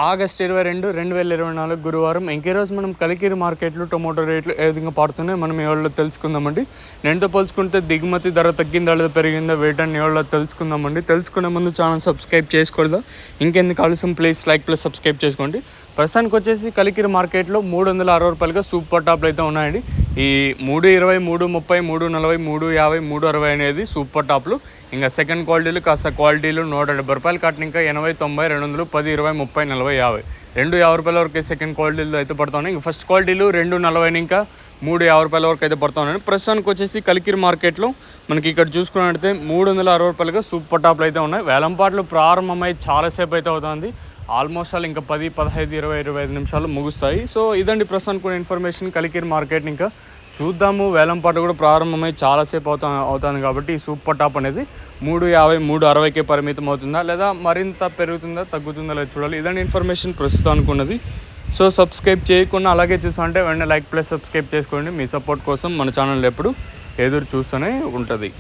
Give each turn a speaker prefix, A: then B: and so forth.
A: August 22, 2024 గురువారం. ఇంకే రోజు మనం కలికిరి మార్కెట్లో టొమాటో రేట్లు ఏ విధంగా పడుతున్నాయి మనం ఎవరిలో తెలుసుకుందామండి. నేనుతో పోల్చుకుంటే దిగుమతి ధర తగ్గిందా లేదా పెరిగిందా వేటని ఎవరిలో తెలుసుకుందామండి. తెలుసుకునే ముందు ఛానల్ సబ్స్క్రైబ్ చేసుకోలేదా ఇంకెందుకు ఆలస్యం, ప్లీజ్ లైక్ ప్లస్ సబ్స్క్రైబ్ చేసుకోండి. ప్రస్తుతానికి వచ్చేసి కలికిరి మార్కెట్లో 360 రూపాయలుగా సూపర్ టాప్లు అయితే ఉన్నాయండి. ఈ 320, 330, 340, 350, 360 అనేది సూపర్ టాప్లు. ఇంకా సెకండ్ క్వాలిటీలు కాస్త క్వాలిటీలు 170 రూపాయలు కట్టిన ఇంకా 80, 90, 200, 10, 20, 30, 40, 50, 250 రూపాయల వరకు సెకండ్ క్వాలిటీలు అయితే పడుతున్నాయి. ఇంకా ఫస్ట్ క్వాలిటీలు 240 ఇంకా 350 రూపాయల వరకు అయితే పడుతున్నాయి. ప్రస్తుతానికి వచ్చేసి కలికిరి మార్కెట్లో మనకి ఇక్కడ చూసుకున్నట్టయితే 360 రూపాయలుగా సూపర్ టాప్లు అయితే ఉన్నాయి. వేలంపాట్లు ప్రారంభమై చాలాసేపు అయితే అవుతుంది. ఆల్మోస్ట్ ఆల్ ఇంకా 10, 15, 20, 25 నిమిషాలు ముగుస్తాయి. సో ఇదండి ప్రస్తుతానికి కూడా ఇన్ఫర్మేషన్ కలికిరి మార్కెట్. ఇంకా చూద్దాము, వేలంపాట కూడా ప్రారంభమై చాలాసేపు అవుతుంది కాబట్టి ఈ సూపర్ టాప్ అనేది 350, 360కే పరిమితం అవుతుందా లేదా మరింత పెరుగుతుందా తగ్గుతుందా లేదా చూడాలి. ఇదండి ఇన్ఫర్మేషన్ ప్రస్తుతానికి ఉన్నది. సో సబ్స్క్రైబ్ చేయకుండా అలాగే చూస్తుంటే వెంటనే లైక్ ప్లస్ సబ్స్క్రైబ్ చేసుకోండి. మీ సపోర్ట్ కోసం మన ఛానల్ ఎప్పుడు ఎదురు చూస్తూనే ఉంటుంది.